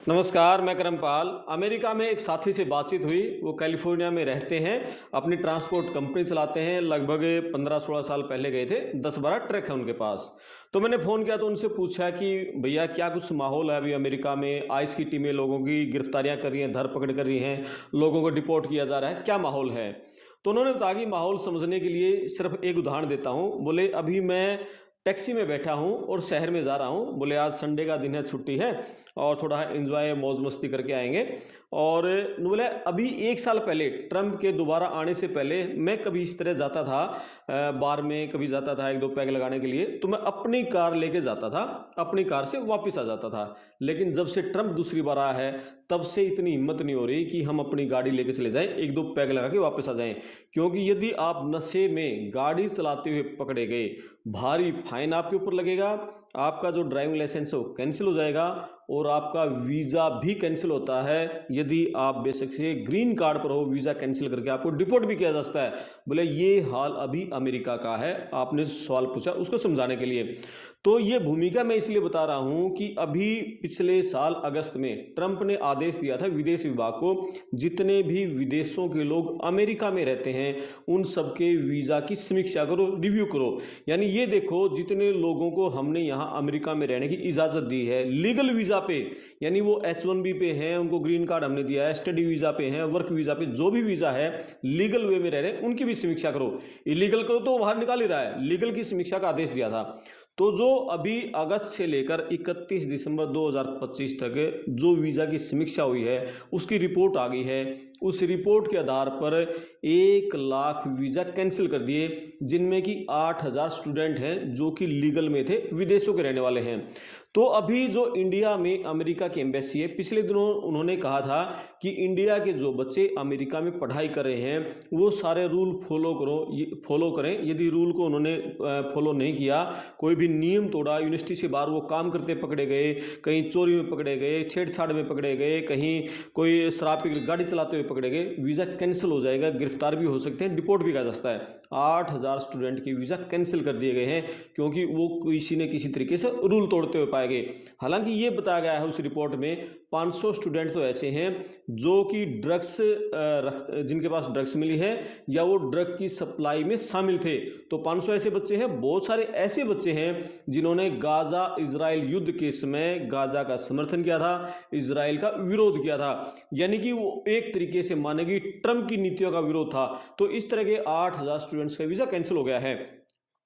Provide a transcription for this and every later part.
नमस्कार, मैं करमपाल। अमेरिका में एक साथी से बातचीत हुई। वो कैलिफोर्निया में रहते हैं, अपनी ट्रांसपोर्ट कंपनी चलाते हैं। लगभग 15-16 साल पहले गए थे। 10-12 ट्रक है उनके पास। तो मैंने फ़ोन किया तो उनसे पूछा कि भैया क्या कुछ माहौल है अभी अमेरिका में? आइस की टीमें लोगों की गिरफ्तारियां कर रही हैं, धरपकड़ कर रही हैं, लोगों को डिपोर्ट किया जा रहा है, क्या माहौल है? तो उन्होंने बताया कि माहौल समझने के लिए सिर्फ एक उदाहरण देता हूँ। बोले अभी मैं टैक्सी में बैठा हूँ और शहर में जा रहा हूँ। बोले आज संडे का दिन है, छुट्टी है और थोड़ा एंजॉय मौज मस्ती करके आएंगे। और बोले अभी 1 साल पहले ट्रंप के दोबारा आने से पहले मैं कभी इस तरह जाता था, बार में कभी जाता था 1-2 पैग लगाने के लिए, तो मैं अपनी कार लेके जाता था, अपनी कार से वापस आ जाता था। लेकिन जब से ट्रंप दूसरी बार आया है तब से इतनी हिम्मत नहीं हो रही कि हम अपनी गाड़ी लेके चले जाएं, 1-2 पैग लगा के वापस आ जाएं। क्योंकि यदि आप नशे में गाड़ी चलाते हुए पकड़े गए, भारी फाइन आपके ऊपर लगेगा, आपका जो ड्राइविंग लाइसेंस है वो कैंसिल हो जाएगा और आपका वीज़ा भी कैंसिल होता है। यदि आप बेशक से ग्रीन कार्ड पर हो, वीज़ा कैंसिल करके आपको डिपोर्ट भी किया जा सकता है। बोले ये हाल अभी अमेरिका का है। आपने सवाल पूछा उसको समझाने के लिए। तो ये भूमिका मैं इसलिए बता रहा हूं कि अभी पिछले साल अगस्त में ट्रंप ने आदेश दिया था विदेश विभाग को, जितने भी विदेशों के लोग अमेरिका में रहते हैं उन सबके वीज़ा की समीक्षा करो, रिव्यू करो। यानी ये देखो जितने लोगों को हमने यहाँ अमेरिका में रहने की इजाज़त दी है लीगल वीज़ा पे, यानी वो H1B पे हैं, उनको ग्रीन कार्ड हमने दिया है, स्टडी वीज़ा पे हैं, वर्क वीज़ा पे, जो भी वीज़ा है लीगल वे में रह रहे हैं उनकी भी समीक्षा करो। इलीगल को तो बाहर निकाल ही रहा है, लीगल की समीक्षा का आदेश दिया था। तो जो अभी अगस्त से लेकर 31 दिसंबर 2025 तक जो वीज़ा की समीक्षा हुई है उसकी रिपोर्ट आ गई है। उस रिपोर्ट के आधार पर 1 लाख वीज़ा कैंसिल कर दिए, जिनमें कि 8,000 स्टूडेंट हैं जो कि लीगल में थे, विदेशों के रहने वाले हैं। तो अभी जो इंडिया में अमेरिका की एम्बेसी है, पिछले दिनों उन्होंने कहा था कि इंडिया के जो बच्चे अमेरिका में पढ़ाई कर रहे हैं वो सारे रूल फॉलो करें। यदि रूल को उन्होंने फॉलो नहीं किया, कोई भी नियम तोड़ा, यूनिवर्सिटी से बाहर वो काम करते पकड़े गए, कहीं चोरी में पकड़े गए, छेड़छाड़ में पकड़े गए, कहीं कोई शराब पी गाड़ी चलाते हुए पकड़े गए, वीज़ा कैंसिल हो जाएगा, गिरफ्तार भी हो सकते हैं, डिपोर्ट भी किया जा सकता है। 8,000 स्टूडेंट के वीज़ा कैंसिल कर दिए गए हैं क्योंकि वो किसी न किसी तरीके से रूल तोड़ते हुए पाए गए। हालांकि ये बताया गया है उस रिपोर्ट में 500 स्टूडेंट तो ऐसे हैं जो कि जिनके पास ड्रग्स मिली है या वो ड्रग की सप्लाई में शामिल थे। तो 500 ऐसे बच्चे हैं। बहुत सारे ऐसे बच्चे हैं जिन्होंने गाजा इजराइल युद्ध के समय गाजा का समर्थन किया था, इजराइल का विरोध किया था, यानी कि वो एक तरीके से माने कि ट्रंप की नीतियों का विरोध था। तो इस तरह के 8,000 स्टूडेंट्स का वीज़ा कैंसिल हो गया है।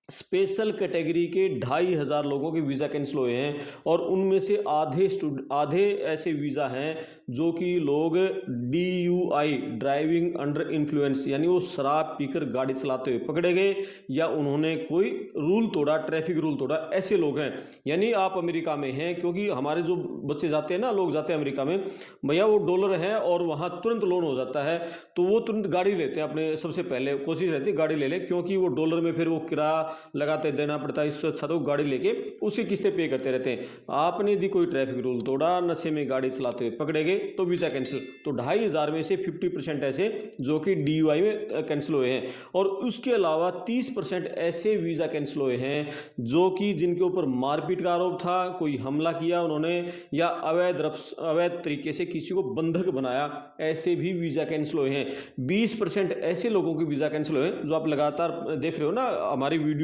स्पेशल कैटेगरी के 2,500 लोगों के वीज़ा कैंसिल हुए हैं और उनमें से आधे ऐसे वीज़ा हैं जो कि लोग DUI, ड्राइविंग अंडर इन्फ्लुएंस, यानी वो शराब पीकर गाड़ी चलाते हुए पकड़े गए या उन्होंने कोई रूल तोड़ा, ट्रैफिक रूल तोड़ा, ऐसे लोग हैं। यानी आप अमेरिका में हैं, क्योंकि हमारे जो बच्चे जाते हैं ना, लोग जाते हैं अमेरिका में, भैया वो डॉलर है और वहाँ तुरंत लोन हो जाता है, तो वो तुरंत गाड़ी लेते हैं। अपने सबसे पहले कोशिश रहती है गाड़ी ले लें, क्योंकि वो डॉलर में फिर वो किराया लगाते देना पड़ता है। इससे अच्छा तो गाड़ी लेके उसी किस्तें पे करते रहते हैं। आपने यदि कोई ट्रैफिक रूल तोड़ा, नशे में गाड़ी चलाते हुए पकड़े गए तो वीज़ा कैंसिल। तो 2,500 में से 50% ऐसे जो कि DUI में कैंसिल हुए हैं और उसके अलावा 30% ऐसे वीज़ा कैंसिल हुए हैं जो कि जिनके ऊपर मारपीट का आरोप था, कोई हमला किया उन्होंने या अवैध तरीके से किसी को बंधक बनाया, ऐसे भी वीज़ा कैंसिल हुए हैं। 20% ऐसे लोगों के वीज़ा कैंसिल हुए जो आप लगातार देख रहे हो ना हमारी वीडियो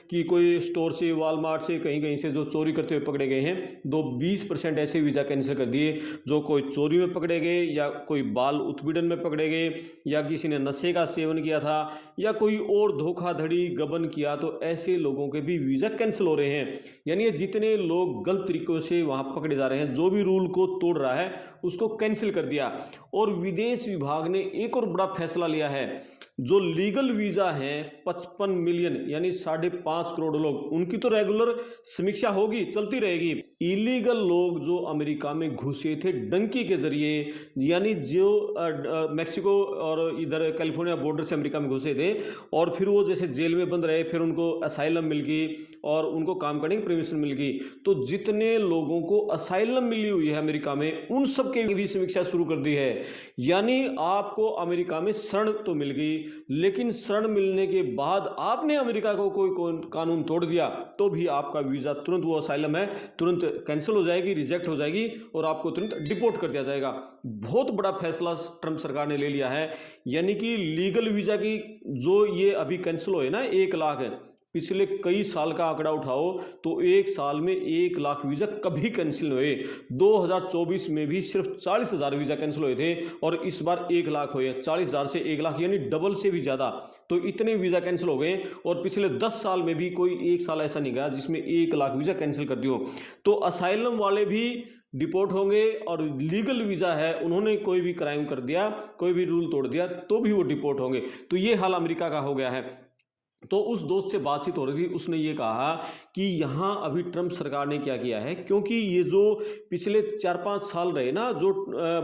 कि कोई स्टोर से, वॉलमार्ट से, कहीं कहीं से जो चोरी करते हुए पकड़े गए हैं, 20% ऐसे वीज़ा कैंसिल कर दिए जो कोई चोरी में पकड़े गए या कोई बाल उत्पीड़न में पकड़े गए या किसी ने नशे का सेवन किया था या कोई और धोखाधड़ी गबन किया, तो ऐसे लोगों के भी वीज़ा कैंसिल हो रहे हैं। यानी ये जितने लोग गलत तरीकों से वहाँ पकड़े जा रहे हैं, जो भी रूल को तोड़ रहा है उसको कैंसिल कर दिया। और विदेश विभाग ने एक और बड़ा फैसला लिया है, जो लीगल वीज़ा हैं 55 मिलियन यानी 5.5 करोड़ लोग, उनकी तो रेगुलर समीक्षा होगी, चलती रहेगी। इलीगल लोग जो अमेरिका में घुसे थे डंकी के जरिए, यानी जो मैक्सिको और इधर कैलिफोर्निया बॉर्डर से अमेरिका में घुसे थे और फिर वो जैसे जेल में बंद रहे, फिर उनको असाइलम मिल गई और उनको काम करने की परमिशन मिल गई। तो जितने लोगों को असाइलम मिली हुई है अमेरिका में, उन सब की भी समीक्षा शुरू कर दी है। यानी आपको अमेरिका में शरण तो मिल गई, लेकिन शरण मिलने के बाद आपने अमेरिका को कोई कानून तोड़ दिया तो भी आपका वीज़ा तुरंत, वो असाइलम है, तुरंत कैंसिल हो जाएगी, रिजेक्ट हो जाएगी और आपको तुरंत डिपोर्ट कर दिया जाएगा। बहुत बड़ा फैसला ट्रंप सरकार ने ले लिया है। यानी कि लीगल वीज़ा की जो ये अभी कैंसिल हुए ना 1 लाख है, पिछले कई साल का आंकड़ा उठाओ तो 1 साल में 1 लाख वीज़ा कभी कैंसिल हुए। 2024 में भी सिर्फ 40,000 वीज़ा कैंसिल हुए थे और इस बार 1 लाख हुए। 40,000 से 1 लाख यानी डबल से भी ज़्यादा। तो इतने वीज़ा कैंसिल हो गए और पिछले 10 साल में भी कोई एक साल ऐसा नहीं गया जिसमें 1 लाख वीज़ा कैंसिल कर दियो। तो असाइलम वाले भी डिपोर्ट होंगे और लीगल वीज़ा है, उन्होंने कोई भी क्राइम कर दिया, कोई भी रूल तोड़ दिया तो भी वो डिपोर्ट होंगे। तो ये हाल अमेरिका का हो गया है। तो उस दोस्त से बातचीत हो रही थी, उसने ये कहा कि यहाँ अभी ट्रंप सरकार ने क्या किया है, क्योंकि ये जो पिछले 4-5 साल रहे ना, जो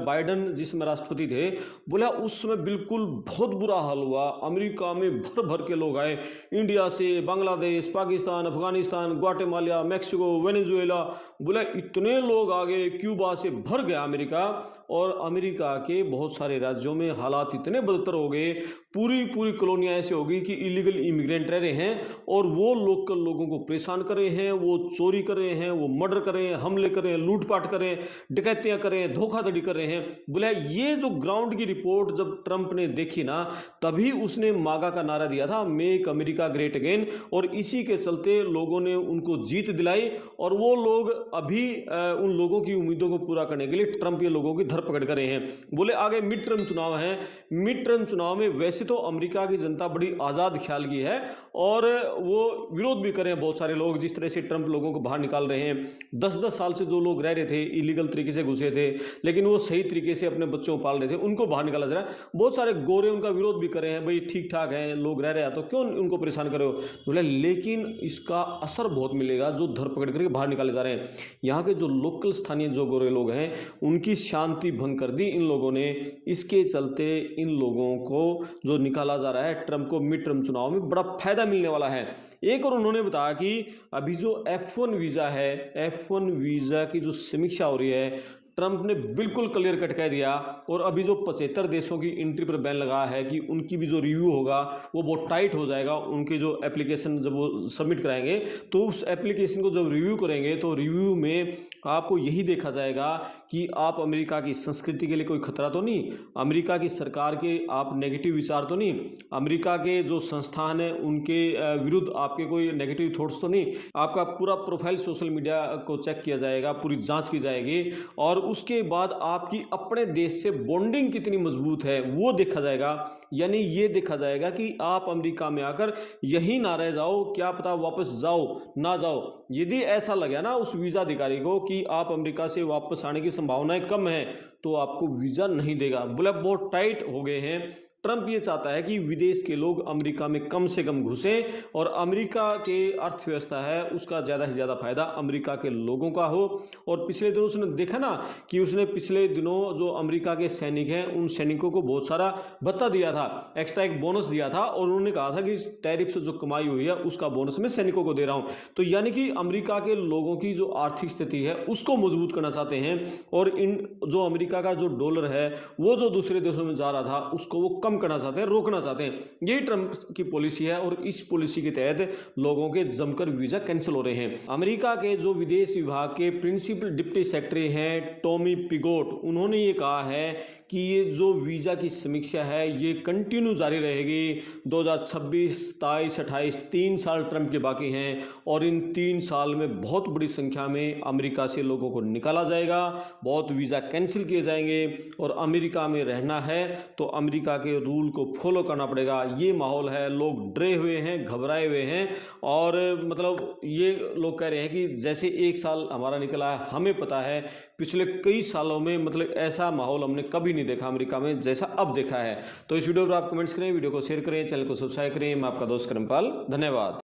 बाइडन जिसमें राष्ट्रपति थे, बोला उस समय बिल्कुल बहुत बुरा हाल हुआ। अमेरिका में भर भर के लोग आए, इंडिया से, Bangladesh, Pakistan, Afghanistan, Guatemala, Mexico, Venezuela, बोला इतने लोग आ गए, क्यूबा से भर गया अमेरिका। और अमेरिका के बहुत सारे राज्यों में हालात इतने बदतर हो गए, पूरी कॉलोनियाँ ऐसे हो गई कि इलीगल इमिग्रेंट रह रहे हैं और वो लोकल लोगों को परेशान कर रहे हैं, वो चोरी कर रहे हैं, वो मर्डर कर रहे हैं, हमले कर रहे हैं, लूटपाट कर रहे हैं, डकैतियां कर रहे हैं, धोखाधड़ी कर रहे हैं। बोला ये जो ग्राउंड की रिपोर्ट जब ट्रंप ने देखी ना, तभी उसने मागा का नारा दिया था, मेक अमेरिका ग्रेट अगेन। और इसी के चलते लोगों ने उनको जीत दिलाई और वो लोग अभी उन लोगों की उम्मीदों को पूरा करने के लिए ट्रंप ये लोगों की धरपकड़ कर रहे हैं। बोले आगे मिड टर्म चुनाव है, मिड टर्म चुनाव में वैसे तो अमेरिका की जनता बड़ी आज़ाद ख्याल की है और वो विरोध भी करें बहुत सारे लोग, जिस तरह से ट्रंप लोगों को बाहर निकाल रहे हैं। 10-10 साल से जो लोग रह रहे थे, इलीगल तरीके से घुसे थे, लेकिन वो सही तरीके से अपने बच्चों को पाल रहे थे, उनको बाहर निकाला जा रहा है। बहुत सारे गोरे उनका विरोध भी कर रहे हैं, भाई ठीक ठाक है, लोग रह रहे हैं तो क्यों उनको परेशान करो। बोले लेकिन इसका असर बहुत मिलेगा जो धरपकड़ करके बाहर निकाले जा रहे हैं। यहाँ के जो लोकल स्थानीय जो गोरे लोग हैं, उनकी शांति भंग कर दी इन लोगों ने। इसके चलते इन लोगों को जो निकाला जा रहा है, ट्रंप को मिड टर्म चुनाव में बड़ा फायदा मिलने वाला है। एक और उन्होंने बताया कि अभी जो F1 वीज़ा है, F1 वीज़ा की जो समीक्षा हो रही है, ट्रंप ने बिल्कुल क्लियर कट कह दिया। और अभी जो 75 देशों की एंट्री पर बैन लगा है कि उनकी भी जो रिव्यू होगा वो बहुत टाइट हो जाएगा। उनके जो एप्लीकेशन जब वो सबमिट कराएंगे तो उस एप्लीकेशन को जब रिव्यू करेंगे तो रिव्यू में आपको यही देखा जाएगा कि आप अमेरिका की संस्कृति के लिए कोई खतरा तो नहीं, अमेरिका की सरकार के आप नेगेटिव विचार तो नहीं, अमेरिका के जो संस्थान हैं उनके विरुद्ध आपके कोई नेगेटिव थॉट्स तो नहीं। आपका पूरा प्रोफाइल सोशल मीडिया को चेक किया जाएगा, पूरी जाँच की जाएगी और उसके बाद आपकी अपने देश से बॉन्डिंग कितनी मजबूत है वो देखा जाएगा। यानी ये देखा जाएगा कि आप अमेरिका में आकर यहीं ना रह जाओ, क्या पता वापस जाओ ना जाओ। यदि ऐसा लगे ना उस वीज़ा अधिकारी को कि आप अमेरिका से वापस आने की संभावनाएं कम है तो आपको वीज़ा नहीं देगा। बोले बहुत टाइट हो गए हैं। ट्रंप ये चाहता है कि विदेश के लोग अमेरिका में कम से कम घुसें और अमेरिका के अर्थव्यवस्था है उसका ज़्यादा से ज़्यादा फायदा अमेरिका के लोगों का हो। और पिछले दिनों उसने देखा ना कि उसने पिछले दिनों जो अमेरिका के सैनिक हैं उन सैनिकों को बहुत सारा भत्ता दिया था, एक्स्ट्रा एक बोनस दिया था और उन्होंने कहा था कि इस टैरिफ से जो कमाई हुई है उसका बोनस मैं सैनिकों को दे रहा हूँ। तो यानी कि अमेरिका के लोगों की जो आर्थिक स्थिति है उसको मजबूत करना चाहते हैं और इन जो अमेरिका का जो डॉलर है वो जो दूसरे देशों में जा रहा था उसको वो कम करना चाहते हैं, रोकना चाहते हैं। यही ट्रंप की पॉलिसी है और इस पॉलिसी के तहत लोगों के जमकर वीजा कैंसिल हो रहे हैं। अमेरिका के जो विदेश विभाग के प्रिंसिपल डिप्टी सेक्रेटरी हैं टॉमी पिगोट, उन्होंने ये कहा है कि ये जो वीजा की समीक्षा है ये कंटिन्यू जारी रहेगी। 2026, 27, 28 3 साल ट्रंप के बाकी हैं और इन 3 साल में बहुत बड़ी संख्या में अमेरिका से लोगों को निकाला जाएगा, बहुत वीज़ा कैंसिल किए जाएंगे और अमेरिका में रहना है तो अमेरिका के रूल को फॉलो करना पड़ेगा। ये माहौल है, लोग डरे हुए हैं, घबराए हुए हैं और मतलब ये लोग कह रहे हैं कि जैसे 1 साल हमारा निकला है, हमें पता है पिछले कई सालों में मतलब ऐसा माहौल हमने कभी नहीं देखा अमेरिका में जैसा अब देखा है। तो इस वीडियो पर आप कमेंट्स करें, वीडियो को शेयर करें, चैनल को सब्सक्राइब करें। मैं आपका दोस्त करमपाल, धन्यवाद।